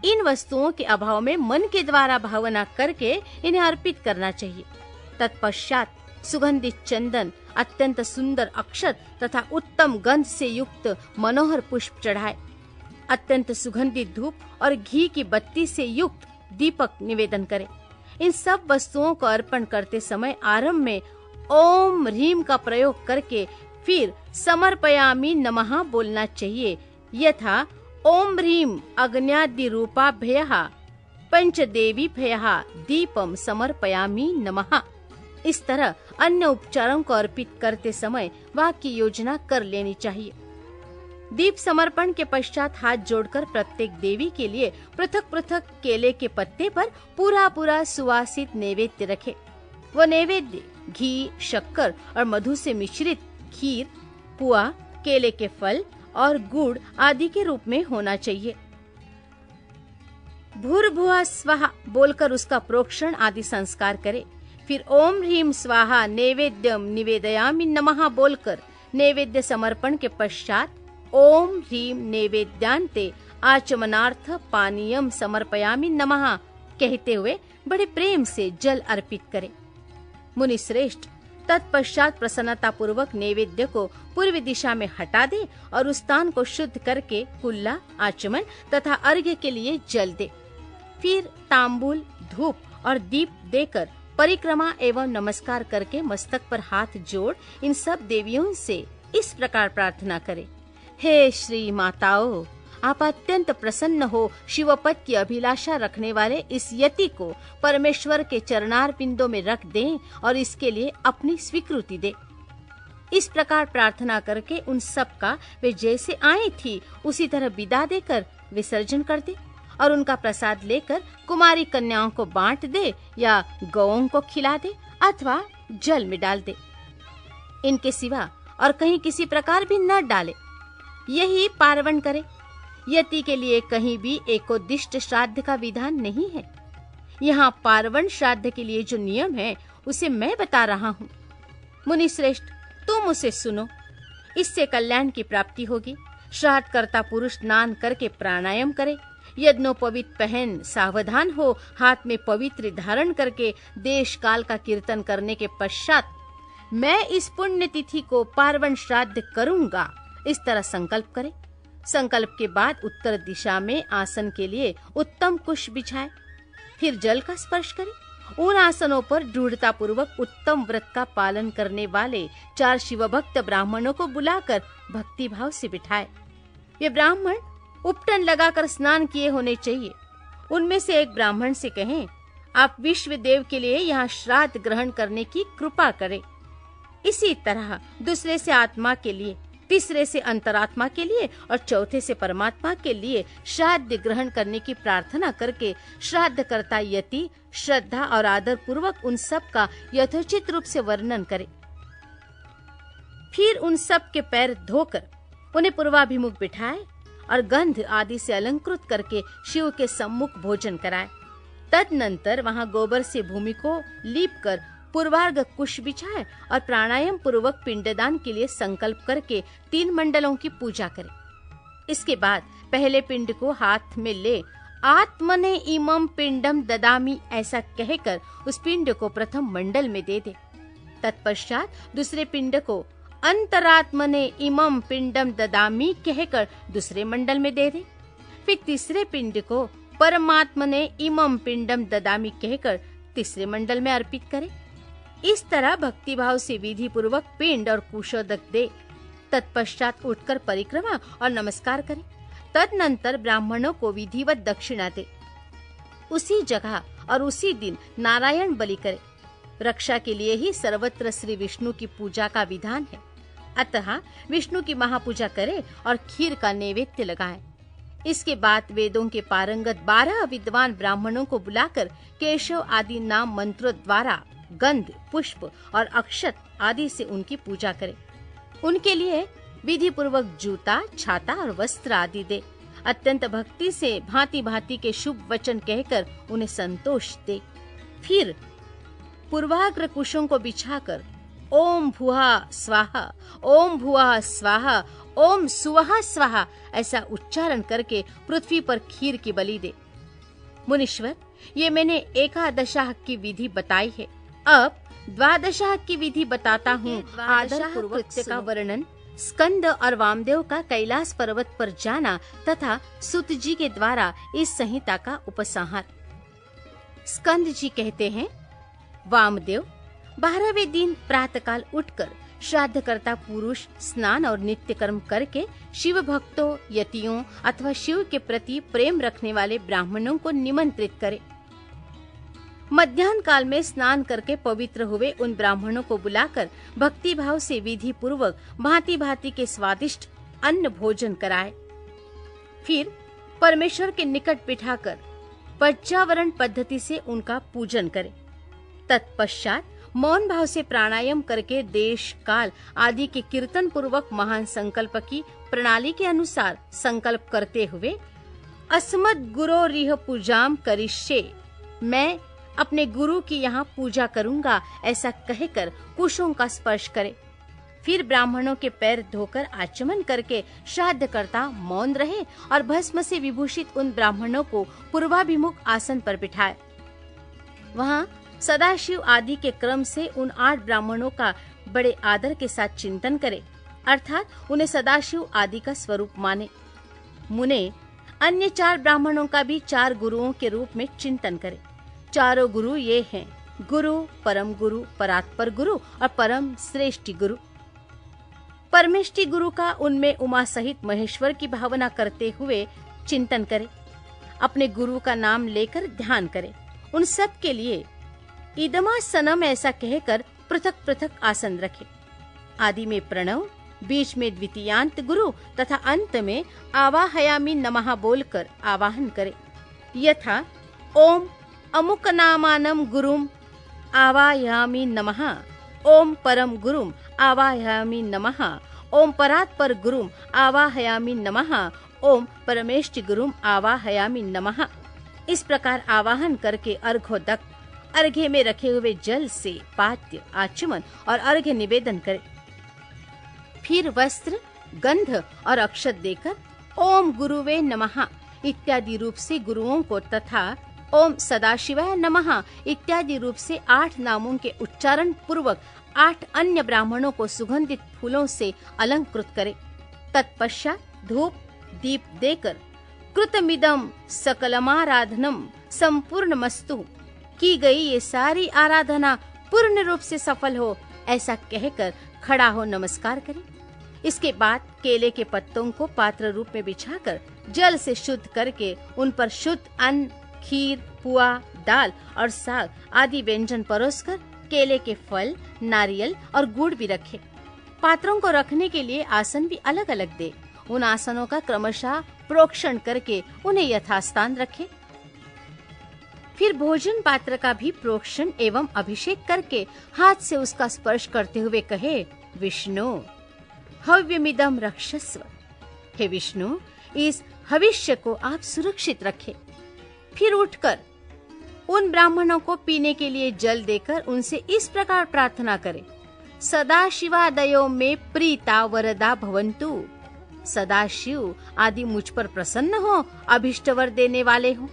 इन वस्तुओं के अभाव में मन के द्वारा भावना करके इन्हें अर्पित करना चाहिए। तत्पश्चात सुगंधित चंदन, अत्यंत सुंदर अक्षत तथा उत्तम गंध से युक्त मनोहर पुष्प चढ़ाए। अत्यंत सुगंधित धूप और घी की बत्ती से युक्त दीपक निवेदन करें। इन सब वस्तुओं को अर्पण करते समय आरंभ में ओम ह्रीम का प्रयोग करके फिर समर्पयामि नमः बोलना चाहिए। यथा ओम ह्रीम अग्न्यादि रूपाभ्यः पंचदेवीभ्यः दीपम समर्पयामि नमः। इस तरह अन्य उपचारों को अर्पित करते समय वाक्य योजना कर लेनी चाहिए। दीप समर्पण के पश्चात हाथ जोड़कर प्रत्येक देवी के लिए पृथक पृथक केले के पत्ते पर पूरा सुवासित नैवेद्य रखे। वो नैवेद्य घी, शक्कर और मधु से मिश्रित खीर, पुआ, केले के फल और गुड़ आदि के रूप में होना चाहिए। भूर्भुवः स्वः बोलकर उसका प्रोक्षण आदि संस्कार करे। फिर ओम ह्रीम स्वाहा नैवेद्यम निवेदयामि नमः बोलकर नैवेद्य समर्पण के पश्चात ओम ह्रीम नैवेद्यांते आचमनार्थ पानीयम समर्पयामि नमः कहते हुए बड़े प्रेम से जल अर्पित करें। मुनि श्रेष्ठ तत्पश्चात प्रसन्नता पूर्वक नैवेद्य को पूर्व दिशा में हटा दे और उस स्थान को शुद्ध करके कुल्ला, आचमन तथा अर्घ्य के लिए जल दे। फिर तांबूल, धूप और दीप देकर परिक्रमा एवं नमस्कार करके मस्तक पर हाथ जोड़ इन सब देवियों से इस प्रकार प्रार्थना करें। हे श्री माताओं, आप अत्यंत प्रसन्न हो शिवपद की अभिलाषा रखने वाले इस यति को परमेश्वर के चरणार पिंडों में रख दें और इसके लिए अपनी स्वीकृति दे। इस प्रकार प्रार्थना करके उन सब का वे जैसे आई थी उसी तरह विदा देकर विसर्जन कर दे और उनका प्रसाद लेकर कुमारी कन्याओं को बांट दे या गौओं को खिला दे अथवा जल में डाल दे। इनके सिवा और कहीं किसी प्रकार भी न डाले। यही पार्वण करे। यति के लिए कहीं भी एकोद्दिष्ट श्राद्ध का विधान नहीं है। यहाँ पार्वण श्राद्ध के लिए जो नियम है उसे मैं बता रहा हूँ। मुनि श्रेष्ठ, तुम उसे सुनो। इससे कल्याण की प्राप्ति होगी। श्राद्ध करता पुरुष स्नान करके प्राणायाम करे, यज्ञोपवीत पहन सावधान हो, हाथ में पवित्र धारण करके देश काल का कीर्तन करने के पश्चात मैं इस पुण्य तिथि को पार्वण श्राद्ध करूंगा, इस तरह संकल्प करे। संकल्प के बाद उत्तर दिशा में आसन के लिए उत्तम कुश बिछाए। फिर जल का स्पर्श करे। उन आसनों पर दृढ़ता पूर्वक उत्तम व्रत का पालन करने वाले 4 शिवभक्त ब्राह्मणों को बुलाकर भक्ति भाव से बिठाए। ये ब्राह्मण उपटन लगाकर स्नान किए होने चाहिए। उनमें से एक ब्राह्मण से कहें, आप विश्व देव के लिए यहाँ श्राद्ध ग्रहण करने की कृपा करें। इसी तरह दूसरे से आत्मा के लिए, तीसरे से अंतरात्मा के लिए और चौथे से परमात्मा के लिए श्राद्ध ग्रहण करने की प्रार्थना करके श्राद्ध करता यति श्रद्धा और आदर पूर्वक उन सब का यथोचित रूप से वर्णन करे। फिर उन सब के पैर धोकर उन्हें पूर्वाभिमुख बिठाए और गंध आदि से अलंकृत करके शिव के सम्मुख भोजन कराए। तदनंतर वहां गोबर से भूमि को लीप कर पूर्वार्घ कुश बिछाए और प्राणायाम पूर्वक पिंडदान के लिए संकल्प करके 3 मंडलों की पूजा करे। इसके बाद पहले पिंड को हाथ में ले आत्मने इमं पिंडम ददामि ऐसा कहकर उस पिंड को प्रथम मंडल में दे दे। तत्पश्चात दूसरे पिंड को अंतरात्मने इमं पिंडम ददामि कहकर दूसरे मंडल में दे दे। फिर तीसरे पिंड को परमात्मने इमं पिंडम ददामि कहकर तीसरे मंडल में अर्पित करे। इस तरह भक्तिभाव से विधि पूर्वक पिंड और कुशोदक दे। तत्पश्चात उठकर परिक्रमा और नमस्कार करे। तदनंतर ब्राह्मणों को विधिवत दक्षिणा दे। उसी जगह और उसी दिन नारायण बलि करे। रक्षा के लिए ही सर्वत्र श्री विष्णु की पूजा का विधान है। अतः विष्णु की महापूजा करे और खीर का नैवेद्य लगाए। इसके बाद वेदों के पारंगत 12 विद्वान ब्राह्मणों को बुलाकर केशव आदि नाम मंत्रों द्वारा गंध, पुष्प और अक्षत आदि से उनकी पूजा करे। उनके लिए विधि पूर्वक जूता, छाता और वस्त्र आदि दे। अत्यंत भक्ति से भांति भांति के शुभ वचन कहकर उन्हें संतोष दे। फिर पूर्वाग्र कुशों को बिछाकर ओम भुवः स्वाहा, ओम भुवः स्वाहा, ओम सुवः स्वाहा ऐसा उच्चारण करके पृथ्वी पर खीर की बलि दे। मुनीश्वर, ये मैंने एकादशाह की विधि बताई है, अब द्वादशाह की विधि बताता हूँ। आदर पूर्वक का वर्णन स्कंद और वामदेव का कैलाश पर्वत पर जाना तथा सुत जी के द्वारा इस संहिता का उपसंहार। स्कंद जी कहते हैं, वामदेव 12वें दिन प्रातःकाल उठकर श्राद्धकर्ता पुरुष स्नान और नित्य कर्म करके शिव भक्तों, यतियों अथवा शिव के प्रति प्रेम रखने वाले ब्राह्मणों को निमंत्रित करे। मध्याह्न काल में स्नान करके पवित्र हुए उन ब्राह्मणों को बुलाकर भक्ति भाव से विधि पूर्वक भांति भांति के स्वादिष्ट अन्न भोजन कराए। फिर परमेश्वर के निकट बिठाकर पज्जावरण पद्धति से उनका पूजन करे। तत्पश्चात मौन भाव से प्राणायाम करके देश काल आदि के कीर्तन पूर्वक महान संकल्प की प्रणाली के अनुसार संकल्प करते हुए अस्मद् गुरोरिह पूजाम करिष्ये, मैं अपने गुरु की यहाँ पूजा करूंगा ऐसा कहकर कुशों का स्पर्श करे। फिर ब्राह्मणों के पैर धोकर आचमन करके श्राद्धकर्ता मौन रहे और भस्म से विभूषित उन ब्राह्मणों को पूर्वाभिमुख आसन पर बिठाए। वहाँ सदाशिव आदि के क्रम से उन 8 ब्राह्मणों का बड़े आदर के साथ चिंतन करे, अर्थात उन्हें सदाशिव आदि का स्वरूप माने। मुने अन्य 4 ब्राह्मणों का भी 4 गुरुओं के रूप में चिंतन करे। चारों गुरु ये हैं, गुरु, परम गुरु, परात्पर गुरु और परम श्रेष्ठ गुरु। परमेष्टि गुरु का उनमें उमा सहित महेश्वर की भावना करते हुए चिंतन करे। अपने गुरु का नाम लेकर ध्यान करे। उन सब के लिए इदमासनम ऐसा कहकर पृथक पृथक आसन रखे। आदि में प्रणव, बीच में द्वितीयांत गुरु तथा अंत में आवाहयामि नमः बोलकर आवाहन करे। यथा ओम अमुक नामानम गुरुम आवाहयामि नमः, ओम परम गुरुम आवाहयामि नमः, ओम परात्पर गुरुम आवाहयामि नमः, ओम परमेष्टि गुरुम आवाहयामि नमः। इस प्रकार आवाहन करके अर्घोदक अर्घ्य में रखे हुए जल से पाद्य, आचमन और अर्घ्य निवेदन करे। फिर वस्त्र, गंध और अक्षत देकर ओम गुरुवे नमः इत्यादि रूप से गुरुओं को तथा ओम सदाशिवाय नमः इत्यादि रूप से 8 नामों के उच्चारण पूर्वक 8 अन्य ब्राह्मणों को सुगंधित फूलों से अलंकृत करे। तत्पश्चात धूप दीप देकर कृतमिदं सकलमाराधनम संपूर्ण मस्तु, की गई ये सारी आराधना पूर्ण रूप से सफल हो ऐसा कहकर खड़ा हो नमस्कार करे। इसके बाद केले के पत्तों को पात्र रूप में बिछाकर जल से शुद्ध करके उन पर शुद्ध अन्न, खीर, पुआ, दाल और साग आदि व्यंजन परोसकर केले के फल, नारियल और गुड़ भी रखे। पात्रों को रखने के लिए आसन भी अलग अलग दे। उन आसनों का क्रमशः प्रोक्षण करके उन्हें यथास्थान रखे। फिर भोजन पात्र का भी प्रोक्षण एवं अभिषेक करके हाथ से उसका स्पर्श करते हुए कहे, विष्णु हव्यमिदं रक्षस्व। हे विष्णु, इस हविष्य को आप सुरक्षित रखें। फिर उठकर उन ब्राह्मणों को पीने के लिए जल देकर उनसे इस प्रकार प्रार्थना करें, सदा शिवादयो में प्रीता वरदा भवन्तु। सदाशिव आदि मुझ पर प्रसन्न हो, अभिष्ट वर देने वाले हो।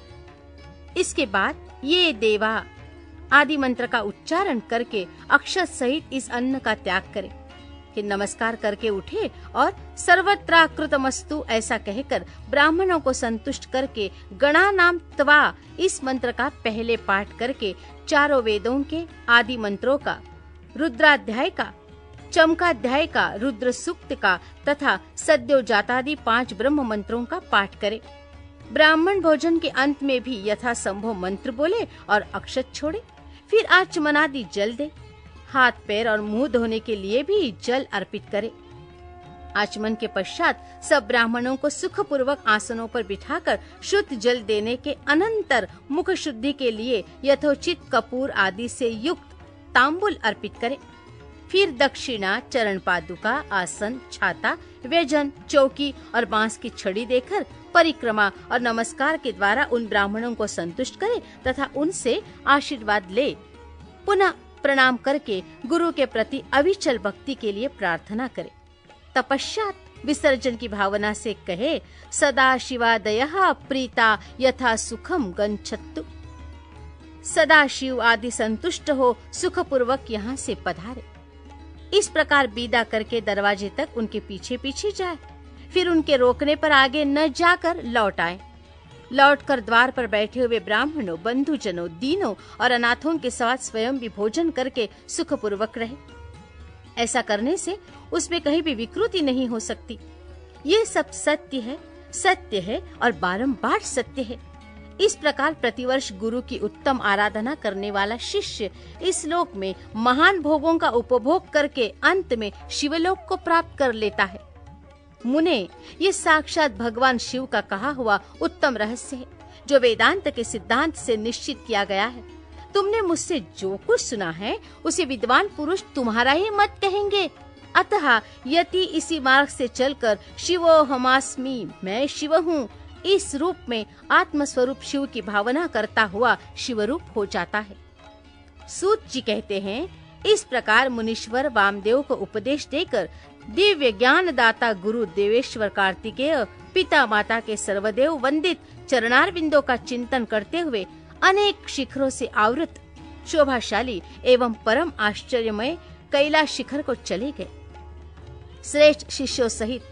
इसके बाद ये देवा आदि मंत्र का उच्चारण करके अक्षत सहित इस अन्न का त्याग करे। फिर नमस्कार करके उठे और सर्वत्राकृतमस्तु ऐसा कहकर ब्राह्मणों को संतुष्ट करके गणानाम त्वा इस मंत्र का पहले पाठ करके चारों वेदों के आदि मंत्रों का, रुद्राध्याय का, चमकाध्याय का, रुद्र सूक्त का तथा सद्योजातादि 5 ब्रह्म मंत्रों का पाठ करे। ब्राह्मण भोजन के अंत में भी यथा संभव मंत्र बोले और अक्षत छोड़े। फिर आचमनादि जल दे। हाथ पैर और मुंह धोने के लिए भी जल अर्पित करे। आचमन के पश्चात सब ब्राह्मणों को सुखपूर्वक आसनों पर बिठाकर शुद्ध जल देने के अनंतर मुख शुद्धि के लिए यथोचित कपूर आदि से युक्त तांबुल अर्पित करे। फिर दक्षिणा, चरण पादुका, आसन, छाता, व्यजन, चौकी और बांस की छड़ी देकर परिक्रमा और नमस्कार के द्वारा उन ब्राह्मणों को संतुष्ट करे तथा उनसे आशीर्वाद ले। पुनः प्रणाम करके गुरु के प्रति अविचल भक्ति के लिए प्रार्थना करे। तपश्चात विसर्जन की भावना से कहे, सदा शिवादयः प्रीता यथा सुखम गच्छतु। सदा शिव आदि संतुष्ट हो सुखपूर्वक यहाँ से पधारे। इस प्रकार विदा करके दरवाजे तक उनके पीछे पीछे जाए, फिर उनके रोकने पर आगे न जाकर लौट आए। लौटकर द्वार पर बैठे हुए ब्राह्मणों, बंधुजनों, दीनों और अनाथों के साथ स्वयं भी भोजन करके सुखपूर्वक रहे। ऐसा करने से उसमें कहीं भी विकृति नहीं हो सकती। ये सब सत्य है और बारंबार सत्य है। इस प्रकार प्रतिवर्ष गुरु की उत्तम आराधना करने वाला शिष्य इस लोक में महान भोगों का उपभोग करके अंत में शिवलोक को प्राप्त कर लेता है। मुने, ये साक्षात भगवान शिव का कहा हुआ उत्तम रहस्य है, जो वेदांत के सिद्धांत से निश्चित किया गया है। तुमने मुझसे जो कुछ सुना है उसे विद्वान पुरुष तुम्हारा ही मत कहेंगे। अतः यदि इसी मार्ग से चलकर शिवो हमास्मि, मैं शिव हूँ, इस रूप में आत्म स्वरूप शिव की भावना करता हुआ शिवरूप हो जाता है। सूत जी कहते हैं, इस प्रकार मुनीश्वर वामदेव को उपदेश देकर दिव्य ज्ञान दाता गुरु देवेश्वर कार्तिकेय पिता माता के सर्वदेव वंदित चरणारविंदों का चिंतन करते हुए अनेक शिखरों से आवृत शोभाशाली एवं परम आश्चर्यमय कैलाश शिखर को चले गए। श्रेष्ठ शिष्यों सहित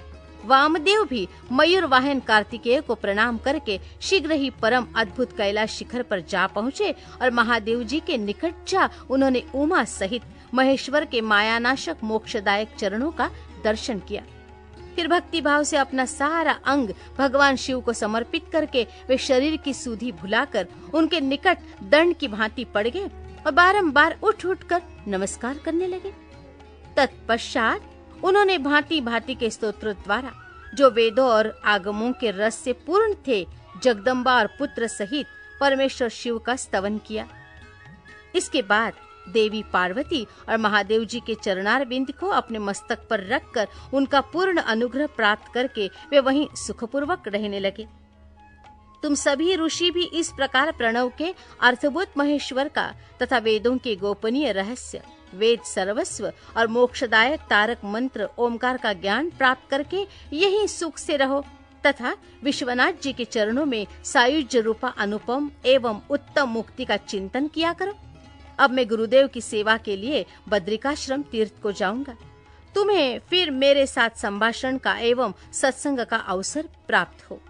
वामदेव भी मयूर वाहन कार्तिकेय को प्रणाम करके शीघ्र ही परम अद्भुत कैलाश शिखर पर जा पहुँचे और महादेव जी के निकट जा उन्होंने उमा सहित महेश्वर के मायानाशक मोक्षदायक चरणों का दर्शन किया। फिर भक्ति भाव से अपना सारा अंग भगवान शिव को समर्पित करके वे शरीर की सूधी भुलाकर उनके निकट दंड की भांति पड़ गए और बारंबार उठ कर नमस्कार करने लगे। तत्पश्चात उन्होंने भांति भांति के स्तोत्रों द्वारा, जो वेदों और आगमों के रस से पूर्ण थे, जगदम्बा और पुत्र सहित परमेश्वर शिव का स्तवन किया। इसके बाद देवी पार्वती और महादेव जी के चरणारविंद को अपने मस्तक पर रखकर उनका पूर्ण अनुग्रह प्राप्त करके वे वहीं सुखपूर्वक रहने लगे। तुम सभी ऋषि भी इस प्रकार प्रणव के अर्थभूत महेश्वर का तथा वेदों के गोपनीय रहस्य, वेद सर्वस्व और मोक्षदायक तारक मंत्र ओमकार का ज्ञान प्राप्त करके यही सुख से रहो तथा विश्वनाथ जी के चरणों में सायुज्य रूपा अनुपम एवं उत्तम मुक्ति का चिंतन किया करो। अब मैं गुरुदेव की सेवा के लिए बद्रिकाश्रम तीर्थ को जाऊंगा। तुम्हें फिर मेरे साथ संभाषण का एवं सत्संग का अवसर प्राप्त हो।